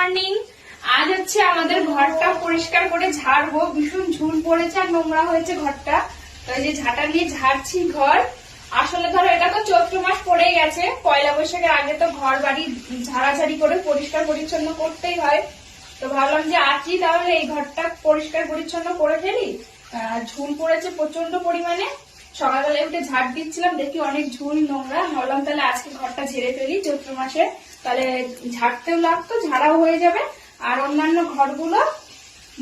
Morning. আজ হচ্ছে আমাদের ঘরটা পরিষ্কার করে ঝাড়বো। ভীষণ ঝুল পড়েছে আর নোংরা হয়েছে ঘরটা। তো এই যে ঝাঁটা নিয়ে ঝাড়ছি ঘর। আসলে ধরো এটা তো চৈত্র মাস পড়েই গেছে, পয়লা বৈশাখের আগে তো ঘর বাড়ি ঝাড়াঝাড়ি করে পরিষ্কার পরিচ্ছন্ন করতেই হয়। তো ভাবলাম যে আজই তাহলে এই ঘরটা পরিষ্কার পরিচ্ছন্ন করে ফেলি। ঝুল পড়েছে প্রচন্ড পরিমাণে। সকালবেলা উঠে ঝাড় দিচ্ছিলাম, দেখি অনেক ঝুল নোংরা। ভাবলাম তাহলে আজকে ঘরটা ঝেড়ে ফেলি চৈত্র মাসে, তাহলে ঝাড়তেও লাগতো, ঝাড়াও হয়ে যাবে। আর অন্যান্য ঘরগুলো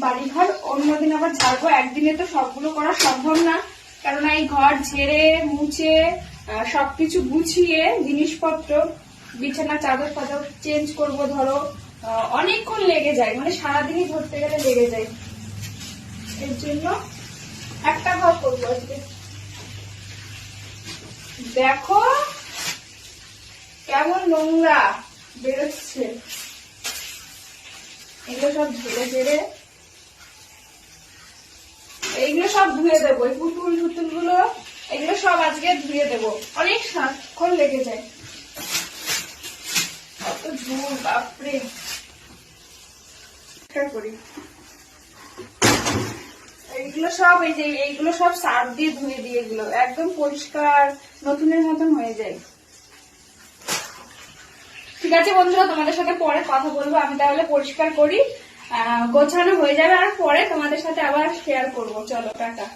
বাড়ি ঘর অন্যদিন আবার ঝাড়বো। একদিনে তো সবগুলো করা সম্ভব না, কেননা এই ঘর ঝেড়ে মুছে সবকিছু গুছিয়ে জিনিসপত্র বিছানা চাদর ফাদর চেঞ্জ করবো, ধরো অনেকক্ষণ লেগে যায়, মানে সারাদিনই ধরতে গেলে লেগে যায়। এর জন্য একটা ঘর করবো আজকে। দেখো কেমন নোংরা বেরোচ্ছে, এগুলো সব ঝেড়ে ঝেড়ে এইগুলো সব ধুয়ে দেবো। এই পুতুল টুতুল গুলো এগুলো সব আজকে ধুয়ে দেবো, অনেক সারাক্ষণ লেগে যায়। কত ঝুল, বাপরে। করি এইগুলো সব, এই যে এইগুলো সব সার্ফ দিয়ে ধুয়ে দিয়ে এগুলো একদম পরিষ্কার নতুনের মতন হয়ে যায়। ঠিক আছে বন্ধুরা, তোমাদের সাথে পরে কথা বলবো। আমি তাহলে পরিষ্কার করি, গোছানো হয়ে যাবে আর পরে তোমাদের সাথে আবার শেয়ার করবো। চলো টাটা।